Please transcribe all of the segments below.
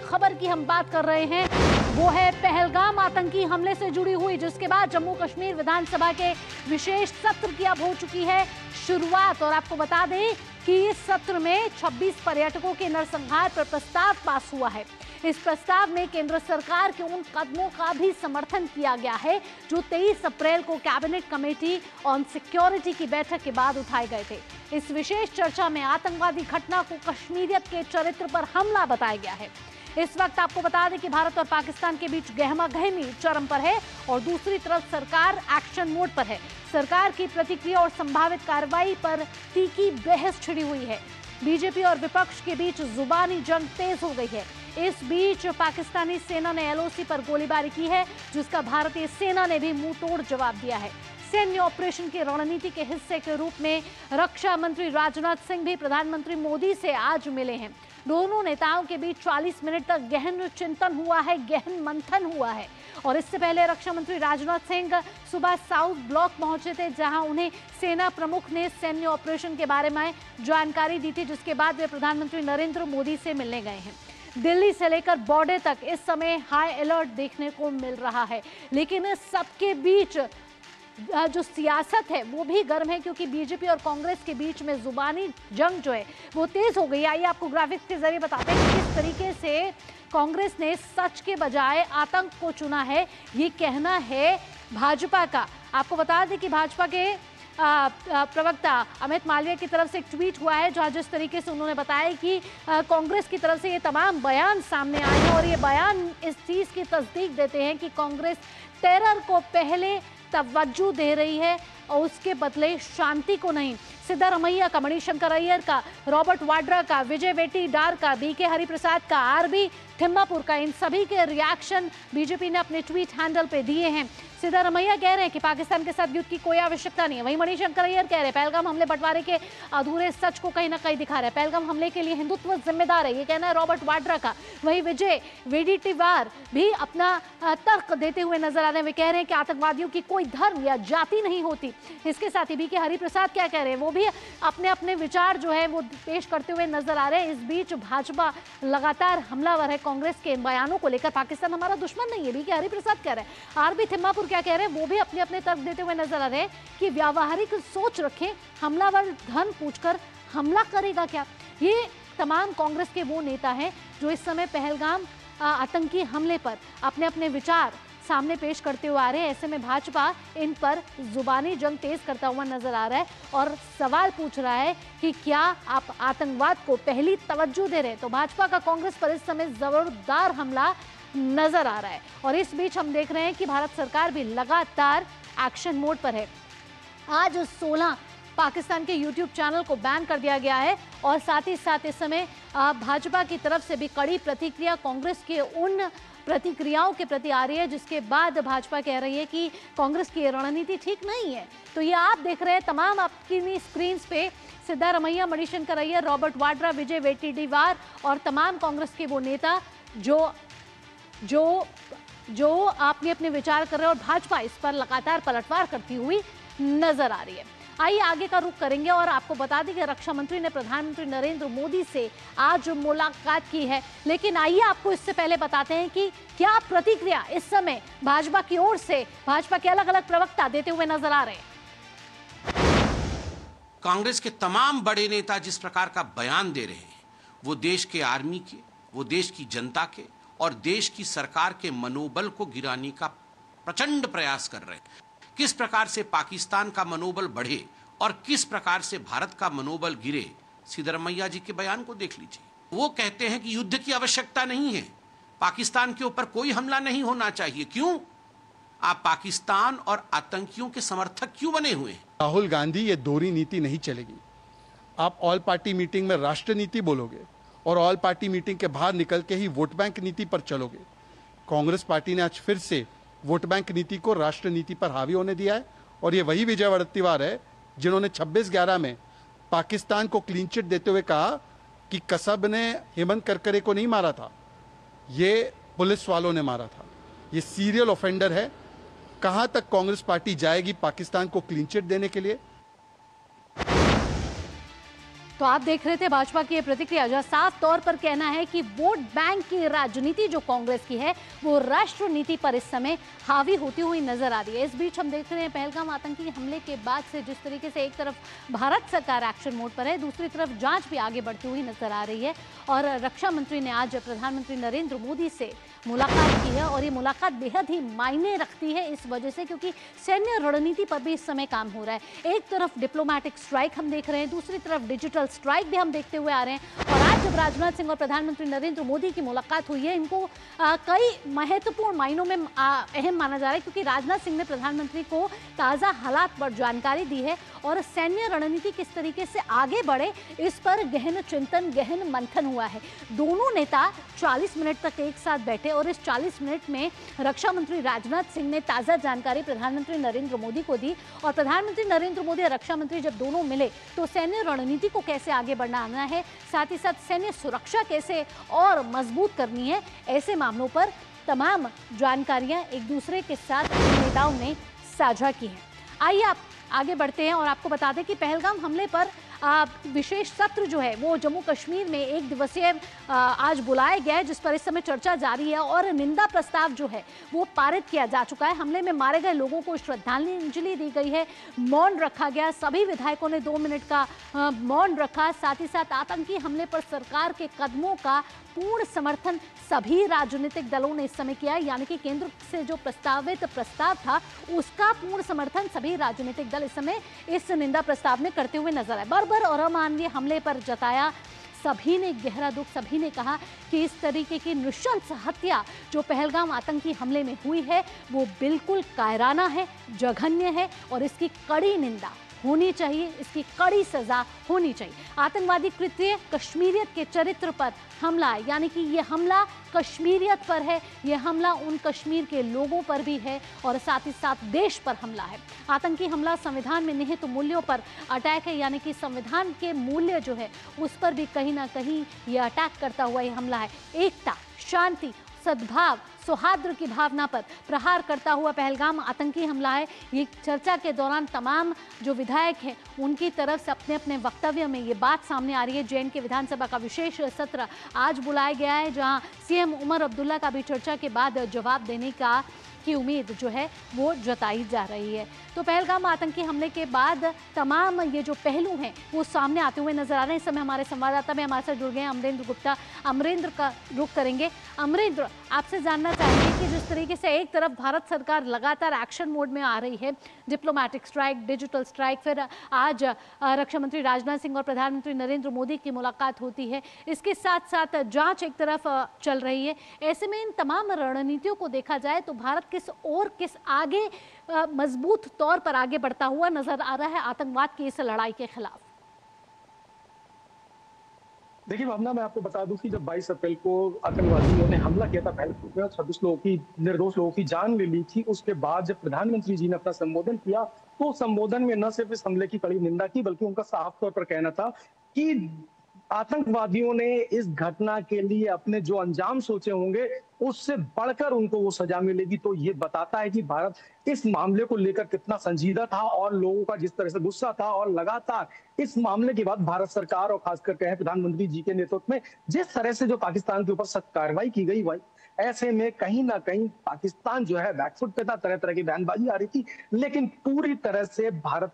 खबर की हम बात कर रहे हैं वो है पहलगाम आतंकी हमले से जुड़ी हुई, जिसके बाद जम्मू कश्मीर विधानसभा के विशेष सत्र की अब हो चुकी है शुरुआत। और आपको बता दें कि इस सत्र में 26 पर्यटकों के नरसंहार पर प्रस्ताव पास हुआ है। इस प्रस्ताव में केंद्र सरकार के उन कदमों का भी समर्थन किया गया है जो 23 अप्रैल को कैबिनेट कमेटी ऑन सिक्योरिटी की बैठक के बाद उठाए गए थे। इस विशेष चर्चा में आतंकवादी घटना को कश्मीरियत के चरित्र पर हमला बताया गया है। इस वक्त आपको बता दें कि भारत और पाकिस्तान के बीच गहमागहमी चरम पर है और दूसरी तरफ सरकार एक्शन मोड पर है। सरकार की प्रतिक्रिया और संभावित कार्रवाई पर तीखी बहस छिड़ी हुई है। बीजेपी और विपक्ष के बीच जुबानी जंग तेज हो गई है। इस बीच पाकिस्तानी सेना ने एलओसी पर गोलीबारी की है, जिसका भारतीय सेना ने भी मुंहतोड़ जवाब दिया है। सैन्य ऑपरेशन की रणनीति के हिस्से के रूप में रक्षा मंत्री राजनाथ सिंह भी प्रधानमंत्री मोदी से आज मिले हैं। दोनों नेताओं के बीच 40 मिनट तक गहन चिंतन हुआ है, गहन मंथन हुआ है। और इससे पहले रक्षा मंत्री राजनाथ सिंह सुबह साउथ ब्लॉक पहुंचे थे, जहां उन्हें सेना प्रमुख ने सैन्य ऑपरेशन के बारे में जानकारी दी थी, जिसके बाद वे प्रधानमंत्री नरेंद्र मोदी से मिलने गए हैं। दिल्ली से लेकर बॉर्डर तक इस समय हाई अलर्ट देखने को मिल रहा है, लेकिन इस सबके बीच जो सियासत है वो भी गर्म है, क्योंकि बीजेपी और कांग्रेस के बीच में जुबानी जंग जो है वो तेज हो गई। आइए आपको ग्राफिक्स के जरिए बताते हैं कि किस तरीके से कांग्रेस ने सच के बजाय आतंक को चुना है। ये कहना है भाजपा का। आपको बता दें कि भाजपा के प्रवक्ता अमित मालवीय की तरफ से एक ट्वीट हुआ है, जहां जिस तरीके से उन्होंने बताया कि कांग्रेस की तरफ से ये तमाम बयान सामने आए हैं और ये बयान इस चीज की तस्दीक देते हैं कि कांग्रेस टेरर को पहले तवज्जो दे रही है और उसके बदले शांति को नहीं। सिद्धारमैया का, मणिशंकर अय्यर का, रॉबर्ट वाड्रा का, विजय वेटीडार का, बीके हरिप्रसाद का, आरबी थिम्मापुर का, इन सभी के रिएक्शन बीजेपी ने अपने ट्वीट हैंडल पे दिए हैं। सिद्धारमैया कह रहे हैं कि पाकिस्तान के साथ युद्ध की कोई आवश्यकता नहीं है। वहीं मणिशंकर अय्यर कह रहे हैं पहलगाम हमले बंटवारे के अधूरे सच को कहीं ना कहीं दिखा रहे हैं। पहलगाम हमले के लिए हिंदुत्व जिम्मेदार है, ये कहना है रॉबर्ट वाड्रा का। वहीं विजय वेटीडार भी अपना तर्क देते हुए नजर आ रहे हैं। वे कह रहे हैं कि आतंकवादियों की कोई धर्म या जाति नहीं होती। इसके साथ ही बीके हरिप्रसाद क्या कह रहे हैं, वो भी अपने अपने विचार जो है वो पेश करते हुए नजर आ रहे हैं। इस बीच भाजपा लगातार हमलावर है कांग्रेस के बयानों को लेकर। पाकिस्तान हमारा दुश्मन नहीं है, बीके हरिप्रसाद कह रहे हैं। आरबी थिम्मापुर क्या कह रहे हैं, वो भी अपने अपने तर्क देते हुए नजर आ रहे हैं कि व्यावहारिक सोच रखें, हमलावर धन पूछकर हमला करेगा क्या। ये तमाम कांग्रेस के वो नेता हैं जो इस समय पहलगाम आतंकी हमले पर अपने अपने विचार सामने पेश करते हुए आ रहे हैं। ऐसे में भाजपा इन पर जुबानी जंग तेज करता हुआ नजर आ रहा है और सवाल पूछ रहा है कि क्या आप आतंकवाद को पहली तवज्जो दे रहे हैं। तो भाजपा का कांग्रेस पर इस समय जोरदार हमला नजर आ रहा है। और इस बीच हम देख रहे हैं कि भारत सरकार भी लगातार एक्शन मोड पर है। आज 16 पाकिस्तान के YouTube चैनल को बैन कर दिया गया है और साथ ही साथ इस समय भाजपा की तरफ से भी कड़ी प्रतिक्रिया कांग्रेस के उन प्रतिक्रियाओं के प्रति आ रही है, जिसके बाद भाजपा कह रही है कि कांग्रेस की रणनीति ठीक नहीं है। तो ये आप देख रहे हैं तमाम आपकी स्क्रीन पे सिद्धारमैया, मणिशंकर अय्यर, रॉबर्ट वाड्रा, विजय वेटीडार और तमाम कांग्रेस के वो नेता जो अपने अपने विचार कर रहे हैं और भाजपा इस पर लगातार पलटवार करती हुई नजर आ रही है। आइए आगे का रुख करेंगे और आपको बता दें कि रक्षा मंत्री ने प्रधानमंत्री नरेंद्र मोदी से आज मुलाकात की है। लेकिन आइए आपको इससे पहले बताते हैं कि क्या प्रतिक्रिया इस समय भाजपा की ओर से भाजपा के अलग अलग प्रवक्ता देते हुए नजर आ रहे हैं। कांग्रेस के तमाम बड़े नेता जिस प्रकार का बयान दे रहे हैं, वो देश के आर्मी के, वो देश की जनता के और देश की सरकार के मनोबल को गिराने का प्रचंड प्रयास कर रहे हैं। किस प्रकार से पाकिस्तान का मनोबल बढ़े और किस प्रकार से भारत का मनोबल गिरे, सिद्धारमैया जी के बयान को देख लीजिए। वो कहते हैं कि युद्ध की आवश्यकता नहीं है, पाकिस्तान के ऊपर कोई हमला नहीं होना चाहिए। क्यों? आप पाकिस्तान और आतंकियों के समर्थक क्यों बने हुए हैं? राहुल गांधी, ये दोहरी नीति नहीं चलेगी। आप ऑल पार्टी मीटिंग में राष्ट्र नीति बोलोगे और ऑल पार्टी मीटिंग के बाहर निकल के ही वोट बैंक नीति पर चलोगे। कांग्रेस पार्टी ने आज फिर से वोट बैंक नीति को राष्ट्र नीति पर हावी होने दिया है और ये वही विजय वड़त्तीवार है जिन्होंने 26/11 में पाकिस्तान को क्लीन चिट देते हुए कहा कि कसब ने हेमंत करकरे को नहीं मारा था, ये पुलिस वालों ने मारा था। ये सीरियल ऑफेंडर है। कहां तक कांग्रेस पार्टी जाएगी पाकिस्तान को क्लीन चिट देने के लिए? तो आप देख रहे थे भाजपा की ये प्रतिक्रिया, जो साफ तौर पर कहना है कि वोट बैंक की राजनीति जो कांग्रेस की है वो राष्ट्र नीति पर इस समय हावी होती हुई नजर आ रही है। इस बीच हम देख रहे हैं पहलगाम आतंकी हमले के बाद से जिस तरीके से एक तरफ भारत सरकार एक्शन मोड पर है, दूसरी तरफ जांच भी आगे बढ़ती हुई नजर आ रही है। और रक्षा मंत्री ने आज प्रधानमंत्री नरेंद्र मोदी से मुलाकात की है और ये मुलाकात बेहद ही मायने रखती है इस वजह से क्योंकि सैन्य रणनीति पर भी इस समय काम हो रहा है। एक तरफ डिप्लोमेटिक स्ट्राइक हम देख रहे हैं, दूसरी तरफ डिजिटल स्ट्राइक भी हम देखते हुए आ रहे हैं। और आज जब राजनाथ सिंह और प्रधानमंत्री नरेंद्र मोदी की मुलाकात हुई है, इनको कई महत्वपूर्ण मायनों में अहम माना जा रहा है क्योंकि राजनाथ सिंह ने प्रधानमंत्री को ताज़ा हालात पर जानकारी दी है और सैन्य रणनीति किस तरीके से आगे बढ़े इस पर गहन चिंतन, गहन मंथन हुआ है। दोनों नेता 40 मिनट तक एक साथ बैठे और इस 40 मिनट में रक्षा मंत्री राजनाथ सिंह ने ताज़ा जानकारी प्रधानमंत्री नरेंद्र मोदी को दी और प्रधानमंत्री नरेंद्र मोदी और रक्षा मंत्री जब दोनों मिले तो सैन्य रणनीति को कैसे आगे बढ़ाना है, साथ ही साथ सैन्य सुरक्षा कैसे और मजबूत करनी है, ऐसे मामलों पर तमाम जानकारियां एक दूसरे के साथ नेताओं ने साझा की हैं। आइए आप आगे बढ़ते हैं और आपको बता दें कि पहलगाम हमले पर विशेष सत्र जो है वो जम्मू कश्मीर में एक दिवसीय आज बुलाया गया है, जिस पर इस समय चर्चा जारी है और निंदा प्रस्ताव जो है वो पारित किया जा चुका है। हमले में मारे गए लोगों को श्रद्धांजलि दी गई है, मौन रखा गया, सभी विधायकों ने 2 मिनट का मौन रखा। साथ ही साथ आतंकी हमले पर सरकार के कदमों का पूर्ण समर्थन सभी राजनीतिक दलों ने इस समय किया है, यानी कि केंद्र से जो प्रस्तावित प्रस्ताव था उसका पूर्ण समर्थन सभी राजनीतिक दल इस समय इस निंदा प्रस्ताव में करते हुए नजर आए। बर्बर और अमानवीय हमले पर जताया सभी ने गहरा दुख, सभी ने कहा कि इस तरीके की नृशंस हत्या जो पहलगाम आतंकी हमले में हुई है वो बिल्कुल कायराना है, जघन्य है और इसकी कड़ी निंदा होनी चाहिए, इसकी कड़ी सजा होनी चाहिए। आतंकवादी कृत्य कश्मीरियत के चरित्र पर हमला है, यानी कि ये हमला कश्मीरियत पर है, ये हमला उन कश्मीर के लोगों पर भी है और साथ ही साथ देश पर हमला है। आतंकी हमला संविधान में निहित मूल्यों पर अटैक है, यानी कि संविधान के मूल्य जो है उस पर भी कहीं ना कहीं ये अटैक करता हुआ ये हमला है। एकता, शांति, सद्भाव, सौहार्द की भावना पर प्रहार करता हुआ पहलगाम आतंकी हमला है। ये चर्चा के दौरान तमाम जो विधायक हैं उनकी तरफ से अपने अपने वक्तव्य में ये बात सामने आ रही है। जे.एंड.के विधानसभा का विशेष सत्र आज बुलाया गया है, जहां सीएम उमर अब्दुल्ला का भी चर्चा के बाद जवाब देने की उम्मीद जो है वो जताई जा रही है। तो पहलगाम आतंकी हमले के बाद तमाम ये जो पहलू हैं वो सामने आते हुए नजर आ रहे हैं। इस समय हमारे संवाददाता भी हमारे साथ जुड़ गए हैं, अमरेंद्र गुप्ता। अमरेंद्र का रुख करेंगे। अमरेंद्र, आपसे जानना चाहेंगे कि जिस तरीके से एक तरफ भारत सरकार लगातार एक्शन मोड में आ रही है, डिप्लोमेटिक स्ट्राइक, डिजिटल स्ट्राइक, फिर आज रक्षा मंत्री राजनाथ सिंह और प्रधानमंत्री नरेंद्र मोदी की मुलाकात होती है, इसके साथ साथ जांच एक तरफ चल रही है। ऐसे में इन तमाम रणनीतियों को देखा जाए तो भारत किस आगे मजबूत तौर पर आगे बढ़ता हुआ नजर आ रहा है आतंकवाद की इस लड़ाई के खिलाफ? देखिए भावना, मैं आपको बता दूं कि जब 22 अप्रैल को आतंकवादियों ने हमला किया था पहलगाम में, 26 लोगों की, निर्दोष लोगों की जान ले ली थी, उसके बाद जब प्रधानमंत्री जी ने अपना संबोधन किया तो संबोधन में न सिर्फ इस हमले की कड़ी निंदा की बल्कि उनका साफ तौर पर कहना था कि आतंकवादियों ने इस घटना के लिए अपने जो अंजाम सोचे होंगे उससे बढ़कर उनको वो सजा मिलेगी। तो ये बताता है कि भारत इस मामले को लेकर कितना संजीदा था और लोगों का जिस तरह से गुस्सा था, और लगातार इस मामले के बाद भारत सरकार और खासकर कहें प्रधानमंत्री जी के नेतृत्व में जिस तरह से जो पाकिस्तान के ऊपर सख्त कार्रवाई की गई, ऐसे में कहीं ना कहीं पाकिस्तान जो है बैकफुट पे था, तरह तरह की बयानबाजी आ रही थी, लेकिन पूरी तरह से भारत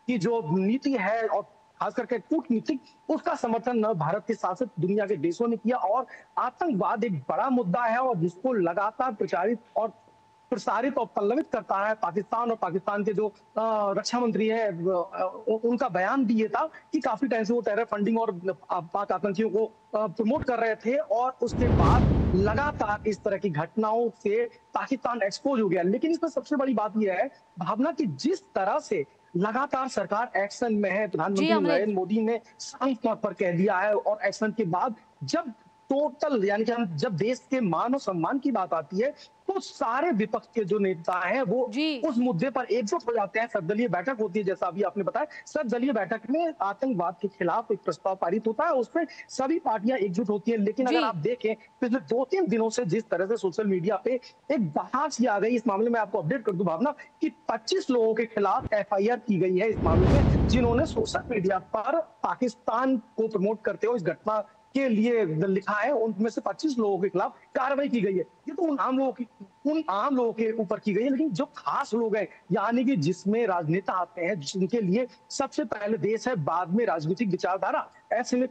की जो नीति है और खास करके कूटनीतिक, उसका समर्थन न भारत के साथ साथ दुनिया के देशों ने किया। और आतंकवाद एक बड़ा मुद्दा है और जिसको लगातार प्रसारित और पल्लवित करता है पाकिस्तान, और पाकिस्तान के जो रक्षा मंत्री है उनका बयान भी ये था कि काफी टाइम से वो टेरर फंडिंग और पाक आतंकियों को प्रमोट कर रहे थे, और उसके बाद लगातार इस तरह की घटनाओं से पाकिस्तान एक्सपोज हो गया। लेकिन इसमें सबसे बड़ी बात यह है भावना कि जिस तरह से लगातार सरकार एक्शन में है, प्रधानमंत्री नरेंद्र मोदी ने साफ तौर पर कह दिया है, और एक्शन के बाद जब टोटल यानी कि हम जब देश के मान और सम्मान की बात आती है तो तो सारे विपक्ष के जो नेता हैं वो जी। उस मुद्दे पर एकजुट हो जाते हैं। सर्वदलीय बैठक होती है, जैसा अभी आपने बताया। सर्वदलीय बैठक में आतंकवाद के खिलाफ एक प्रस्ताव पारित होता है, उसमें सभी पार्टियां एकजुट होती है। लेकिन जी। अगर आप देखें पिछले 2-3 दिनों से जिस तरह से सोशल मीडिया पे एक बहस आ गई, इस मामले में आपको अपडेट कर दूं भावना कि 25 लोगों के खिलाफ एफआईआर की गई है इस मामले में, जिन्होंने सोशल मीडिया पर पाकिस्तान को प्रमोट करते हुए इस घटना के लिए लिखा है। उनमें से 25 लोगों के खिलाफ कार्रवाई की गई है। ये तो उन आम लोगों के ऊपर की गई है, लेकिन जो खास लोग हैं, यानी कि जिसमें राजनेता आते हैं, जिनके लिए सबसे पहले देश है, बाद में राजनीतिक विचारधारा, ऐसे में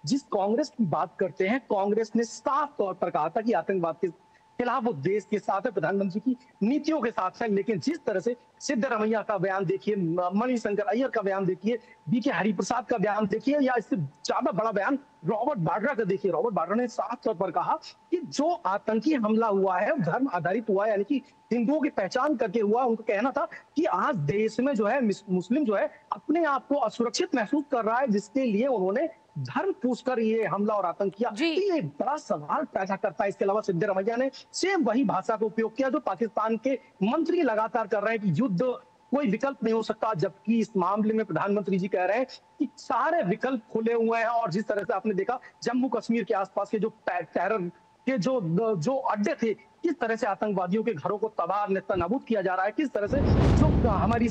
जिस कांग्रेस की बात करते हैं, कांग्रेस ने साफ तौर पर कहा था कि आतंकवाद के खिलाफ वो देश के साथ है, प्रधानमंत्री की नीतियों के साथ है। लेकिन जिस तरह से सिद्धरमैया का बयान देखिए, मणिशंकर अय्यर का बयान देखिए, बीके हरिप्रसाद का बयान देखिए, या इससे ज्यादा बड़ा बयान रॉबर्ट वाड्रा का देखिए। रॉबर्ट वाड्रा ने साफ तौर पर कहा कि जो आतंकी हमला हुआ है धर्म आधारित हुआ है, यानी कि हिंदुओं की पहचान करके हुआ। उनका कहना था कि आज देश में जो है मुस्लिम जो है अपने आप को असुरक्षित महसूस कर रहा है, जिसके लिए उन्होंने धर्म पूछकर ये हमला और आतंक किया। तो ये बड़ा सवाल पैदा करता है। इसके अलावा सिद्धरमैया ने सेम वही भाषा का उपयोग किया जो पाकिस्तान के मंत्री लगातार कर रहे हैं कि युद्ध कोई विकल्प नहीं हो सकता, जबकि इस मामले में प्रधानमंत्री जी कह रहे हैं कि सारे विकल्प खुले हुए हैं। और जिस तरह से आपने देखा जम्मू कश्मीर के आसपास के जो टेरर के जो अड्डे थे, किस तरह से आतंकवादियों के घरों को तबाह नेस्तनाबूद किया जा रहा है, किस तरह से जो हमारी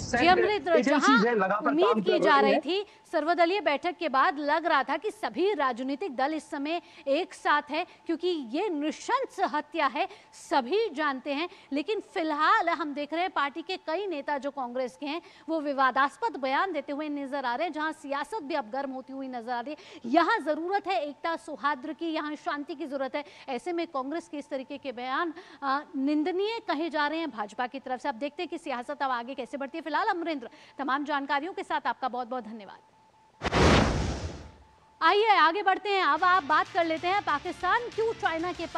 उम्मीद की जा रही थी सर्वदलीय बैठक के बाद, लग रहा था कि सभी राजनीतिक दल इस समय एक साथ है, क्योंकि ये नृशंस हत्या है, सभी जानते हैं। लेकिन फिलहाल हम देख रहे हैं पार्टी के कई नेता जो कांग्रेस के हैं वो विवादास्पद बयान देते हुए नजर आ रहे हैं, जहां सियासत भी अब गर्म होती हुई नजर आ रही है। यहाँ जरूरत है एकता सौहार्द की, यहाँ शांति की जरूरत है। ऐसे में कांग्रेस के इस तरीके के बयान निंदनीय कहे जा रहे हैं भाजपा की तरफ से। अब देखते हैं कि सियासत अब आगे कैसे बढ़ती है। फिलहाल अमरेंद्र, तमाम जानकारियों के साथ आपका बहुत बहुत धन्यवाद। आइए आगे बढ़ते हैं। अब आप बात कर लेते हैं पाकिस्तान क्यों चाइना के पास